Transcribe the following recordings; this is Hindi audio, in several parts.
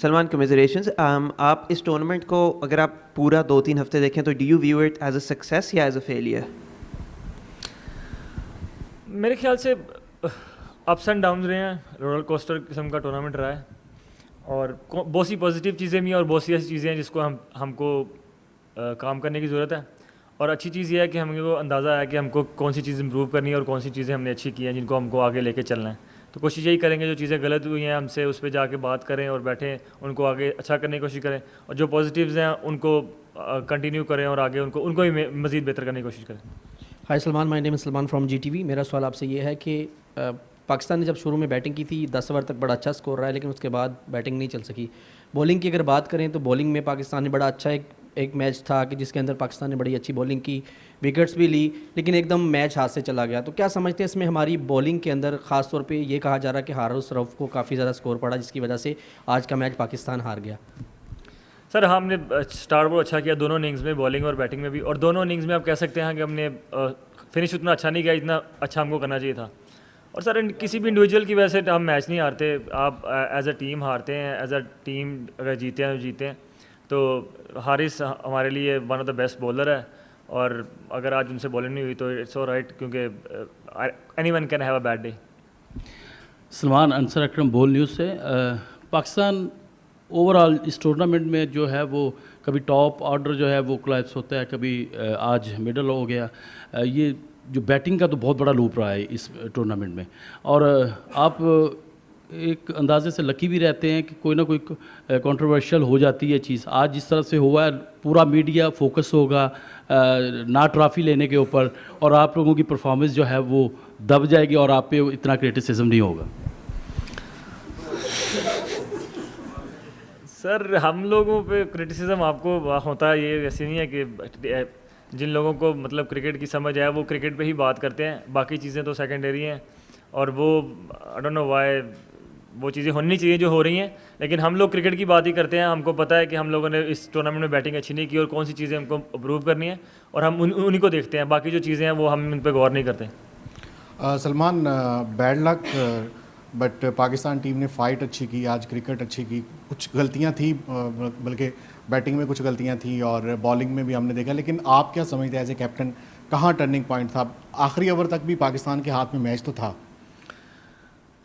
सलमान कमिजरेशंस, आप इस टूर्नामेंट को अगर आप पूरा 2-3 हफ्ते देखें तो do you view it as a success या एज अ फेलियर? मेरे ख्याल से अप्स एंड डाउन्स रहे हैं, रोलर कोस्टर किस्म का टूर्नामेंट रहा है, और बहुत सी पॉजिटिव चीज़ें भी हैं और बहुत सी ऐसी चीज़ें हैं जिसको हमको काम करने की ज़रूरत है। और अच्छी चीज़ ये है कि हमको अंदाज़ा है कि हमको कौन सी चीज़ इंप्रूव करनी है और कौन सी चीज़ें हमने अच्छी की हैं जिनको हमको आगे लेके चलना है। तो कोशिश यही करेंगे जो चीज़ें गलत हुई हैं हमसे उस पर जाके बात करें और बैठें, उनको आगे अच्छा करने की कोशिश करें, और जो पॉजिटिव्स हैं उनको कंटिन्यू करें और आगे उनको भी मज़ीद बेहतर करने की कोशिश करें। Hi Salman, my name is Salman from GTV। मेरा सवाल आपसे ये है कि पाकिस्तान ने जब शुरू में बैटिंग की थी 10 ओवर तक बड़ा अच्छा स्कोर रहा है, लेकिन उसके बाद बैटिंग नहीं चल सकी। बॉलिंग की अगर बात करें तो बॉलिंग में पाकिस्तान ने बड़ा अच्छा एक मैच था कि जिसके अंदर पाकिस्तान ने बड़ी अच्छी बॉलिंग की, विकेट्स भी ली, लेकिन एकदम मैच हाथ से चला गया। तो क्या समझते हैं इसमें हमारी बॉलिंग के अंदर ख़ास तौर पे ये कहा जा रहा है कि हारिस रऊफ़ को काफ़ी ज़्यादा स्कोर पड़ा जिसकी वजह से आज का मैच पाकिस्तान हार गया? सर, हमने स्टार्ट बहुत अच्छा किया दोनों इनिंग्स में, बॉलिंग और बैटिंग में भी, और दोनों इनिंग्स में आप कह सकते हैं कि हमने फिनिश उतना अच्छा नहीं किया जितना अच्छा हमको करना चाहिए था। और सर, किसी भी इंडिविजुअल की वजह से हम मैच नहीं हारते, आप एज अ टीम हारते हैं, एज अ टीम अगर जीते हैं तो जीते हैं। तो हारिस हमारे लिए one of the best bowler है, और अगर आज उनसे बॉलिंग नहीं हुई तो इट्स ऑलराइट, क्योंकि anyone can have a bad day. Salman, Ansar Akram, Bol news से। पाकिस्तान ओवरऑल इस टूर्नामेंट में जो है वो कभी टॉप ऑर्डर जो है वो कोलैप्स होता है, कभी आज मिडल हो गया। ये जो बैटिंग का तो बहुत बड़ा लूप रहा है इस टूर्नामेंट में, और आप एक अंदाजे से लकी भी रहते हैं कि कोई ना कोई कंट्रोवर्शियल हो जाती है चीज़। आज जिस तरह से हुआ है, पूरा मीडिया फोकस होगा ना ट्रॉफी लेने के ऊपर, और आप लोगों की परफॉर्मेंस जो है वो दब जाएगी और आप पे इतना क्रिटिसिज्म नहीं होगा। सर, हम लोगों पे क्रिटिसिज्म आपको होता है, ये ऐसे नहीं है कि जिन लोगों को मतलब क्रिकेट की समझ है वो क्रिकेट पे ही बात करते हैं, बाकी चीज़ें तो सेकेंडरी हैं, और वो आई डोंट नो व्हाई वो चीज़ें होनी चाहिए जो हो रही हैं, लेकिन हम लोग क्रिकेट की बात ही करते हैं। हमको पता है कि हम लोगों ने इस टूर्नामेंट में बैटिंग अच्छी नहीं की और कौन सी चीज़ें हमको इम्प्रूव करनी है, और हम उन्हीं को देखते हैं, बाकी जो चीज़ें हैं वो हम उन पर गौर नहीं करते। Salman, bad luck, but Pakistan team ने फ़ाइट अच्छी की, आज क्रिकेट अच्छी की। कुछ गलतियां थी, बल्कि बैटिंग में कुछ गलतियां थी और बॉलिंग में भी हमने देखा, लेकिन आप क्या समझते हैं एज ए कैप्टन, कहाँ टर्निंग पॉइंट था? आखिरी ओवर तक भी पाकिस्तान के हाथ में मैच तो था।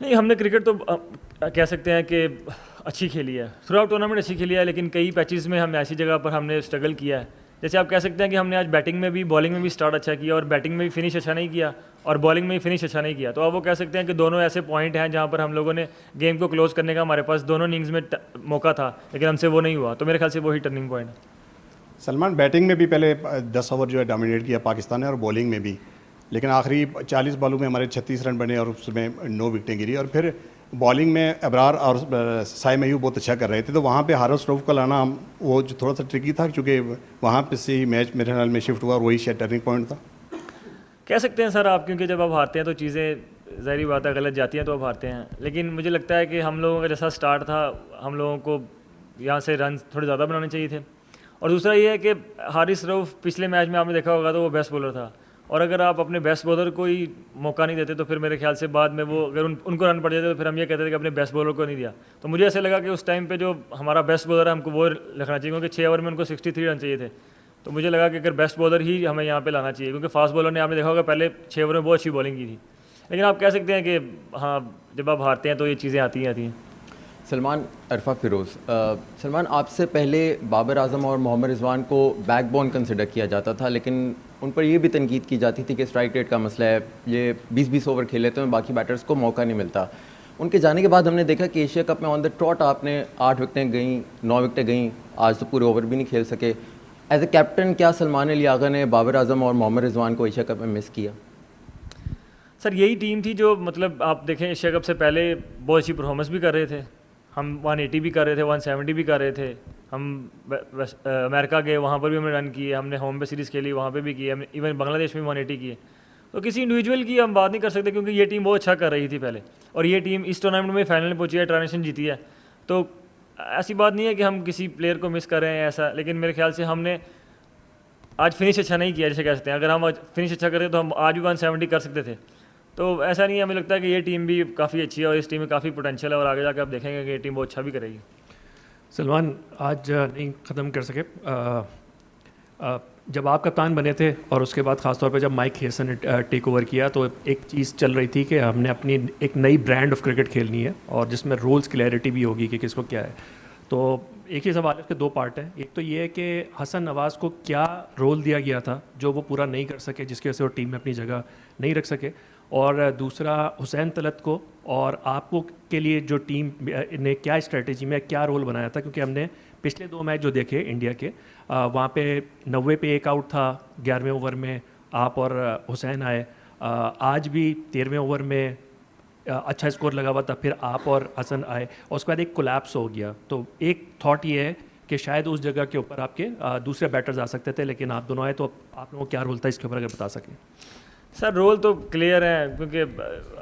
नहीं, हमने क्रिकेट तो कह सकते हैं कि अच्छी खेली है, थ्रू आउट टूर्नामेंट अच्छी खेली है, लेकिन कई पैचेस में हम ऐसी जगह पर हमने स्ट्रगल किया है। जैसे आप कह सकते हैं कि हमने आज बैटिंग में भी बॉलिंग में भी स्टार्ट अच्छा किया, और बैटिंग में भी फिनिश अच्छा नहीं किया, और बॉलिंग में भी फिनिश अच्छा नहीं किया। तो अब वो कह सकते हैं कि दोनों ऐसे पॉइंट हैं जहाँ पर हम लोगों ने गेम को क्लोज करने का हमारे पास दोनों इनिंग्स में मौका था, लेकिन हमसे वो नहीं हुआ। तो मेरे ख्याल से वही टर्निंग पॉइंट है। सलमान, बैटिंग में भी पहले 10 ओवर जो है डोमिनेट किया पाकिस्तान ने, और बॉलिंग में भी, लेकिन आखिरी 40 बॉलों में हमारे 36 रन बने और उसमें 9 विकेटें गिरी। और फिर बॉलिंग में अबरार और साइम अयूब बहुत अच्छा कर रहे थे, तो वहाँ पे हारिस रऊफ़ का लाना वो जो थोड़ा सा ट्रिकी था, क्योंकि वहाँ पे से ही मैच मेरे ख्याल में शिफ्ट हुआ और वही शायद टर्निंग पॉइंट था। कह सकते हैं सर आप, क्योंकि जब आप हारते हैं तो चीज़ें ज़ाहिर बात है गलत जाती हैं तो आप हारते हैं, लेकिन मुझे लगता है कि हम लोगों का जैसा स्टार्ट था, हम लोगों को यहाँ से रन थोड़े ज़्यादा बनाने चाहिए थे। और दूसरा ये है कि हारिस रऊफ़ पिछले मैच में आपने देखा होगा तो वो बेस्ट बॉलर था, और अगर आप अपने बेस्ट बॉलर को ही मौका नहीं देते तो फिर मेरे ख्याल से बाद में वो अगर उनको रन पड़ जाते तो फिर हम ये कहते थे कि अपने बेस्ट बॉलर को नहीं दिया। तो मुझे ऐसे लगा कि उस टाइम पे जो हमारा बेस्ट बॉलर है हमको वो रखना चाहिए, क्योंकि 6 ओवर में उनको 63 रन चाहिए थे। तो मुझे लगा कि अगर बेस्ट बॉलर ही हमें यहाँ पे लाना चाहिए, क्योंकि फास्ट बॉलर ने आपने देखा होगा पहले 6 ओवर में बहुत अच्छी बॉलिंग की थी। लेकिन आप कह सकते हैं कि हाँ, जब आप हारते हैं तो ये चीज़ें आती हैं। सलमान, अरफा फिरोज़। सलमान, आपसे पहले बाबर आजम और मोहम्मद रिजवान को बैकबोन कंसिडर किया जाता था, लेकिन उन पर यह भी तनकीद की जाती थी कि स्ट्राइक रेट का मसला है, ये 20-20 ओवर खेले तो बाकी बैटर्स को मौका नहीं मिलता। उनके जाने के बाद हमने देखा कि एशिया कप में ऑन द ट्रॉट आपने 8 विकेटें गईं, 9 विकेटें गईं, आज तो पूरे ओवर भी नहीं खेल सके। एज ए कैप्टन, क्या सलमान अली आगा ने बाबर आजम और मोहम्मद रिजवान को एशिया कप में मिस किया? सर, यही टीम थी जो मतलब आप देखें एशिया कप से पहले बहुत अच्छी परफॉर्मेंस भी कर रहे थे, हम 180 भी कर रहे थे, 170 भी कर रहे थे। हम अमेरिका गए, वहाँ पर भी हमने रन किए, हमने होम पे सीरीज़ खेली, वहाँ पे भी किए, हमने इवन बांग्लादेश में 180 किए। तो किसी इंडिविजुअल की हम बात नहीं कर सकते, क्योंकि ये टीम बहुत अच्छा कर रही थी पहले, और ये टीम इस टूर्नामेंट में फाइनल में पहुंची है, ट्रांजिशन जीती है। तो ऐसी बात नहीं है कि हम किसी प्लेयर को मिस कर रहे हैं ऐसा, लेकिन मेरे ख्याल से हमने आज फिनिश अच्छा नहीं किया, जैसे कह सकते हैं। अगर हम आज फिनिश अच्छा करते तो हम आज भी 170 कर सकते थे। तो ऐसा नहीं है, हमें लगता है कि ये टीम भी काफ़ी अच्छी है और इस टीम में काफ़ी पोटेंशियल है, और आगे जाकर आप देखेंगे कि ये टीम बहुत अच्छा भी करेगी। सलमान आज नहीं ख़त्म कर सके। जब आप कप्तान बने थे और उसके बाद ख़ासतौर पे जब माइक हेसन ने टेक ओवर किया तो एक चीज़ चल रही थी कि हमने अपनी एक नई ब्रांड ऑफ क्रिकेट खेलनी है और जिसमें रोल्स क्लैरिटी भी होगी कि किसको क्या है। तो एक ही सवाल है, इसके दो पार्ट हैं। एक तो ये है कि हसन नवाज़ को क्या रोल दिया गया था जो वो पूरा नहीं कर सके, जिसकी वजह से वो टीम में अपनी जगह नहीं रख सके, और दूसरा हुसैन तलत को और आपको के लिए जो टीम ने क्या स्ट्रेटजी में क्या रोल बनाया था, क्योंकि हमने पिछले 2 मैच जो देखे इंडिया के वहाँ पे 90 पे एक आउट था 11वें ओवर में, आप और हुसैन आए। आज भी 13वें ओवर में अच्छा स्कोर लगा हुआ था, फिर आप और हसन आए और उसके बाद एक कोलैप्स हो गया। तो एक थॉट ये है कि शायद उस जगह के ऊपर आपके दूसरे बैटर्स आ सकते थे, लेकिन आप दोनों आए, तो आप लोगों को क्या रोल था इसके ऊपर अगर बता सकें। सर रोल तो क्लियर है, क्योंकि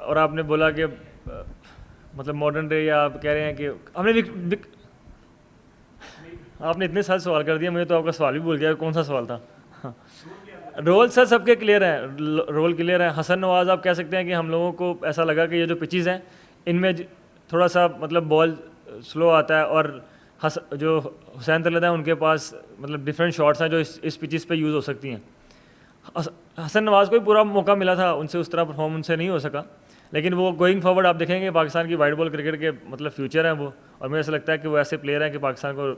और आपने बोला कि मतलब मॉडर्न डे, या आप कह रहे हैं कि हमने आपने इतने सारे सवाल कर दिया, मुझे तो आपका सवाल भी भूल गया कौन सा सवाल था। हाँ। रोल सर सबके क्लियर हैं, रोल क्लियर है। हसन नवाज़ आप कह सकते हैं कि हम लोगों को ऐसा लगा कि ये जो पिचेस हैं इनमें थोड़ा सा मतलब बॉल स्लो आता है, और जो हुसैन तलत हैं उनके पास मतलब डिफरेंट शॉट्स हैं जो इस पिचेस पे यूज़ हो सकती हैं। हसन नवाज़ को भी पूरा मौका मिला था, उनसे उस तरह परफॉर्म उनसे नहीं हो सका, लेकिन वो गोइंग फॉरवर्ड आप देखेंगे पाकिस्तान की वाइट बॉल क्रिकेट के मतलब फ्यूचर हैं वो, और मुझे ऐसा लगता है कि वो ऐसे प्लेयर हैं कि पाकिस्तान को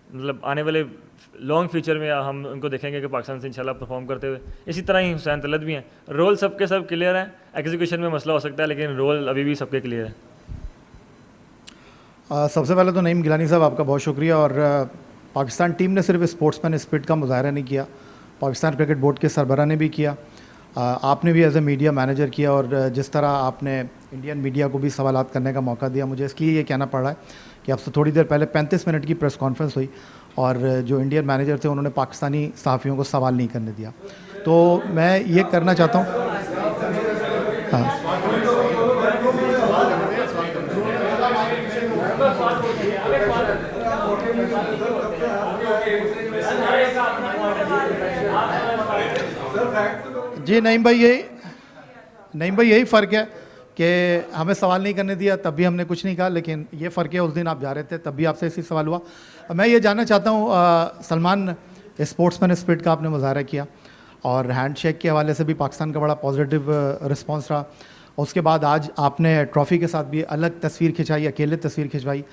मतलब आने वाले लॉन्ग फ्यूचर में हम उनको देखेंगे कि पाकिस्तान से इंशाल्लाह परफॉर्म करते हुए। इसी तरह ही हुसैन तलत भी हैं। रोल सबके सब क्लियर हैं, एग्जीक्यूशन में मसला हो सकता है, लेकिन रोल अभी भी सबके क्लियर है। सबसे पहले तो नईम गिलानी साहब आपका बहुत शुक्रिया। और पाकिस्तान टीम ने सिर्फ स्पोर्ट्समैन स्पिरिट का मुजाहरा नहीं किया, पाकिस्तान क्रिकेट बोर्ड के सरबरा ने भी किया, आपने भी एज ए मीडिया मैनेजर किया, और जिस तरह आपने इंडियन मीडिया को भी सवालात करने का मौका दिया। मुझे इसलिए ये कहना पड़ रहा है कि आपसे थोड़ी देर पहले 35 मिनट की प्रेस कॉन्फ्रेंस हुई और जो इंडियन मैनेजर थे उन्होंने पाकिस्तानी सहाफ़ियों को सवाल नहीं करने दिया। तो मैं ये करना चाहता हूँ। हाँ, जी नईम भाई यही फ़र्क है कि हमें सवाल नहीं करने दिया, तब भी हमने कुछ नहीं कहा, लेकिन ये फ़र्क है उस दिन आप जा रहे थे तब भी आपसे इसी सवाल हुआ। मैं ये जानना चाहता हूँ सलमान, स्पोर्ट्समैन स्पिरिट का आपने मुजाहरा किया और हैंडशेक के हवाले से भी पाकिस्तान का बड़ा पॉजिटिव रिस्पांस रहा। उसके बाद आज आपने ट्रॉफ़ी के साथ भी अलग तस्वीर खिंचाई, अकेले तस्वीर खिंचवाई,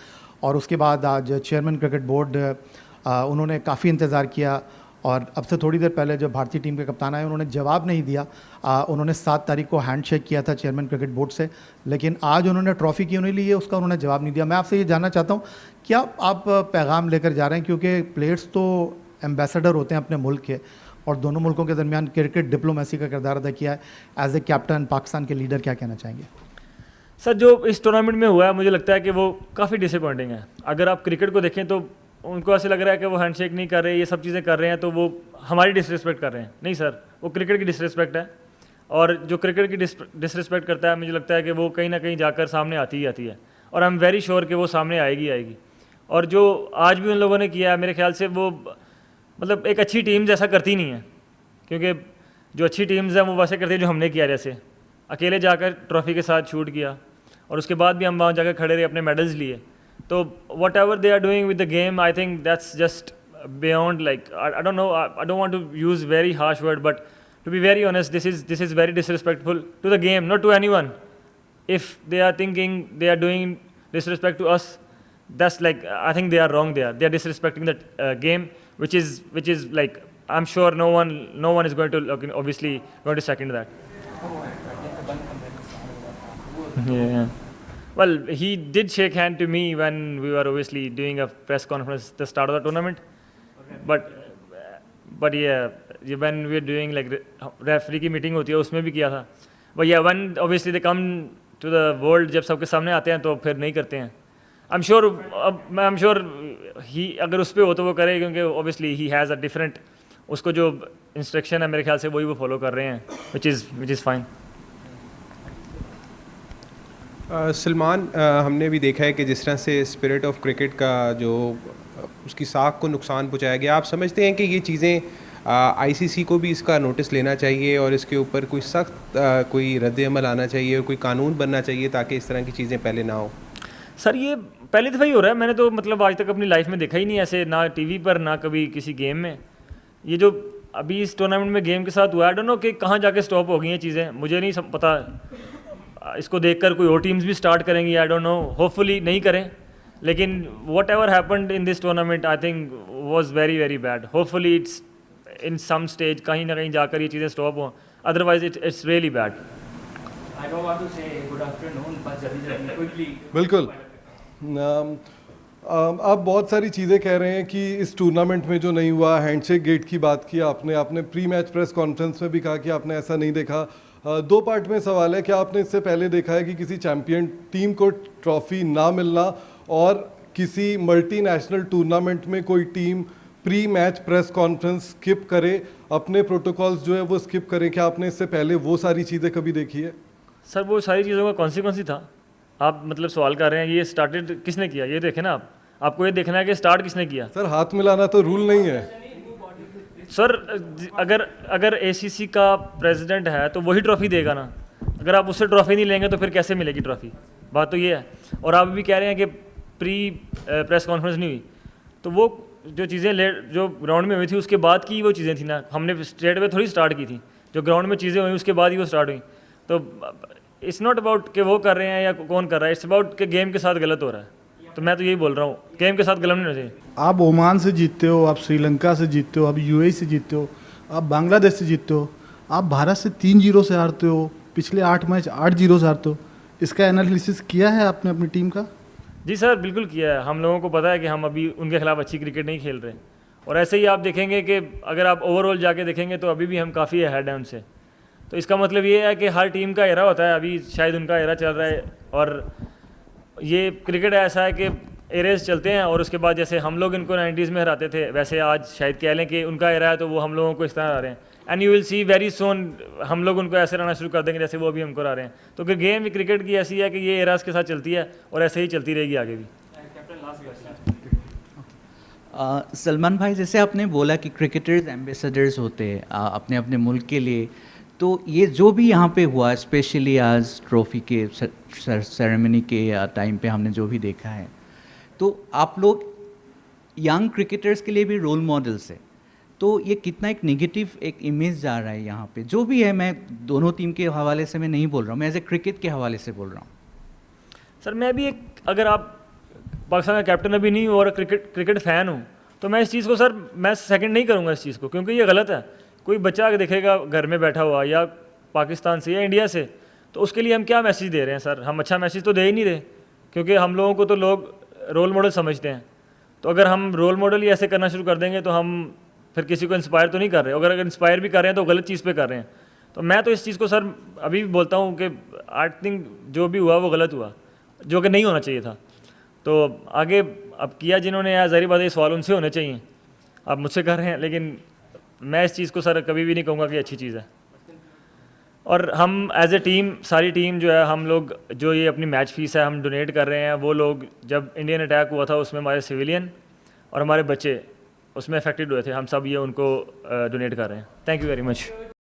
और उसके बाद आज चेयरमैन क्रिकेट बोर्ड उन्होंने काफ़ी इंतज़ार किया, और अब से थोड़ी देर पहले जब भारतीय टीम के कप्तान आए उन्होंने जवाब नहीं दिया। उन्होंने 7 तारीख को हैंडशेक किया था चेयरमैन क्रिकेट बोर्ड से, लेकिन आज उन्होंने ट्रॉफ़ी क्यों नहीं ली है उसका उन्होंने जवाब नहीं दिया। मैं आपसे ये जानना चाहता हूँ, क्या आप पैगाम लेकर जा रहे हैं, क्योंकि प्लेयर्स तो एम्बेसडर होते हैं अपने मुल्क के, और दोनों मुल्कों के दरमियान क्रिकेट डिप्लोमेसी का किरदार अदा किया है। एज ए कैप्टन, पाकिस्तान के लीडर, क्या कहना चाहेंगे? सर जो इस टूर्नामेंट में हुआ है मुझे लगता है कि वो काफ़ी डिसअपॉइंटिंग है। अगर आप क्रिकेट को देखें तो उनको ऐसे लग रहा है कि वो हैंडशेक नहीं कर रहे, ये सब चीज़ें कर रहे हैं तो वो हमारी डिसरिस्पेक्ट कर रहे हैं। नहीं सर, वो क्रिकेट की डिसरिस्पेक्ट है, और जो क्रिकेट की डिसरिस्पेक्ट करता है मुझे लगता है कि वो कहीं ना कहीं जाकर सामने आती ही आती है, और आई एम वेरी श्योर कि वो सामने आएगी। और जो आज भी उन लोगों ने किया है मेरे ख्याल से वो मतलब एक अच्छी टीम जैसा करती नहीं है, क्योंकि जो अच्छी टीम्स हैं वो वैसे करती है जो हमने किया, जैसे अकेले जाकर ट्रॉफ़ी के साथ शूट किया और उसके बाद भी हम वहाँ जाकर खड़े रहे, अपने मेडल्स लिए। तो whatever they are doing with the game, I think that's just beyond, like I don't know, I don't want to use very harsh word, but to be very honest this is very disrespectful to the game, not to anyone. If they are thinking they are doing disrespect to us, that's like, I think they are wrong there. They are disrespecting the game, which is like, I'm sure no one is going to obviously going to second that. Yeah. Well, he did shake hand to me when we were obviously doing a press conference at the start of the tournament. But yeah, when we were doing like referee की meeting होती है उसमें भी किया था. But yeah, when obviously they come to the world, जब सबके सामने आते हैं तो फिर नहीं करते हैं. I'm sure he अगर उस पर हो तो वो करे, क्योंकि obviously he has a different, उसको जो instruction है मेरे ख्याल से वही वो follow कर रहे हैं, which is fine. सलमान, हमने भी देखा है कि जिस तरह से स्पिरिट ऑफ क्रिकेट का जो उसकी साख को नुकसान पहुंचाया गया, आप समझते हैं कि ये चीज़ें आईसीसी को भी इसका नोटिस लेना चाहिए और इसके ऊपर कोई सख्त कोई रद्द अमल आना चाहिए और कोई कानून बनना चाहिए ताकि इस तरह की चीज़ें पहले ना हो? सर ये पहली दफ़ा ही हो रहा है, मैंने तो मतलब आज तक अपनी लाइफ में देखा ही नहीं ऐसे, ना टीवी पर ना कभी किसी गेम में। ये जो अभी इस टूर्नामेंट में गेम के साथ हुआ, आई डोंट नो कि कहाँ जाके स्टॉप हो गई हैं चीज़ें, मुझे नहीं पता। इसको देखकर कोई और टीम्स भी स्टार्ट करेंगी, आई डोंट नो, होपफुली नहीं करें, लेकिन whatever happened in this tournament I think was very very bad. Hopefully it's in some stage कहीं ना कहीं जाकर ये चीज़ें स्टॉप हों, अदरवाइज इट्स रियली बैड। बिल्कुल। आप बहुत सारी चीज़ें कह रहे हैं कि इस टूर्नामेंट में जो नहीं हुआ, हैंडशेक गेट की बात की आपने प्री मैच प्रेस कॉन्फ्रेंस में भी कहा कि आपने ऐसा नहीं देखा। दो पार्ट में सवाल है, क्या आपने इससे पहले देखा है कि किसी चैंपियन टीम को ट्रॉफी ना मिलना और किसी मल्टीनेशनल टूर्नामेंट में कोई team pre match press conference skip करे, अपने प्रोटोकॉल्स जो है वो स्किप करें? क्या आपने इससे पहले वो सारी चीज़ें कभी देखी है? सर वो सारी चीज़ों का कौन सी था आप मतलब सवाल कर रहे हैं? ये स्टार्टेड किसने किया ये देखें ना, आपको ये देखना है कि स्टार्ट किसने किया। सर हाथ मिलाना तो रूल नहीं है। सर अगर एसीसी का प्रेसिडेंट है तो वही ट्रॉफी देगा ना, अगर आप उससे ट्रॉफी नहीं लेंगे तो फिर कैसे मिलेगी ट्रॉफी? बात तो ये है। और आप भी कह रहे हैं कि प्री प्रेस कॉन्फ्रेंस नहीं हुई, तो वो जो चीज़ें जो ग्राउंड में हुई थी उसके बाद की वो चीज़ें थी ना, हमने स्ट्रेट वे थोड़ी स्टार्ट की थी। जो ग्राउंड में चीज़ें हुई उसके बाद ही वो स्टार्ट हुई। तो इट्स नॉट अबाउट कि वो कर रहे हैं या कौन कर रहा है, इट्स अबाउट कि गेम के साथ गलत हो रहा है। तो मैं तो यही बोल रहा हूँ, गेम के साथ गलत नहीं होना चाहिए। आप ओमान से जीतते हो, आप श्रीलंका से जीतते हो, आप यूएई से जीतते हो, आप बांग्लादेश से जीतते हो, आप भारत से 3-0 से हारते हो, पिछले 8 मैच 8-0 से हारते हो। इसका एनालिसिस किया है आपने अपनी टीम का? जी सर बिल्कुल किया है। हम लोगों को पता है कि हम अभी उनके खिलाफ अच्छी क्रिकेट नहीं खेल रहे, और ऐसे ही आप देखेंगे कि अगर आप ओवरऑल जाके देखेंगे तो अभी भी हम काफ़ी अहेड हैं उनसे। तो इसका मतलब ये है कि हर टीम का एरा होता है, अभी शायद उनका एरा चल रहा है, और ये क्रिकेट ऐसा है कि एरेज चलते हैं और उसके बाद जैसे हम लोग इनको 90s में हराते थे, वैसे आज शायद कह लें कि उनका एरा है तो वो हम लोगों को इस तरह हरा रहे हैं। And you will see very soon हम लोग उनको ऐसे रहना शुरू कर देंगे जैसे वो अभी हमको हरा रहे हैं। तो फिर गेम क्रिकेट की ऐसी है कि ये एराज के साथ चलती है और ऐसे ही चलती रहेगी आगे भी। सलमान भाई, जैसे आपने बोला कि क्रिकेटर्स एम्बेसडर्स होते हैं अपने अपने मुल्क के लिए, तो ये जो भी यहाँ पे हुआ, स्पेशली आज ट्रॉफी के सेरेमनी के टाइम पे हमने जो भी देखा है, तो आप लोग यंग क्रिकेटर्स के लिए भी रोल मॉडल्स है, तो ये कितना एक नेगेटिव एक इमेज जा रहा है यहाँ पे? जो भी है, मैं दोनों टीम के हवाले से मैं नहीं बोल रहा हूँ, मैं एज ए क्रिकेट के हवाले से बोल रहा हूँ। सर मैं भी अगर आप पाकिस्तान का कैप्टन अभी नहीं हूँ और क्रिकेट फ़ैन हूँ, तो मैं इस चीज़ को सर मैं सेकंड नहीं करूँगा इस चीज़ को, क्योंकि ये गलत है। कोई बच्चा अगर देखेगा घर में बैठा हुआ या पाकिस्तान से या इंडिया से, तो उसके लिए हम क्या मैसेज दे रहे हैं सर? हम अच्छा मैसेज तो दे ही नहीं रहे, क्योंकि हम लोगों को तो लोग रोल मॉडल समझते हैं। तो अगर हम रोल मॉडल ही ऐसे करना शुरू कर देंगे तो हम फिर किसी को इंस्पायर तो नहीं कर रहे, अगर इंस्पायर भी कर रहे हैं तो गलत चीज़ पे कर रहे हैं। तो मैं तो इस चीज़ को सर अभी भी बोलता हूँ कि आई थिंक जो भी हुआ वो गलत हुआ, जो कि नहीं होना चाहिए था। तो आगे अब किया जिन्होंने, यार ज़ाहिर बात है सवाल उनसे होने चाहिए, आप मुझसे कर रहे हैं, लेकिन मैं इस चीज़ को सर कभी भी नहीं कहूँगा कि अच्छी चीज़ है। और हम एज ए टीम, सारी टीम जो है, हम लोग जो ये अपनी मैच फीस है हम डोनेट कर रहे हैं, वो लोग जब इंडियन अटैक हुआ था उसमें हमारे सिविलियन और हमारे बच्चे उसमें अफेक्टेड हुए थे, हम सब ये उनको डोनेट कर रहे हैं। Thank you very much.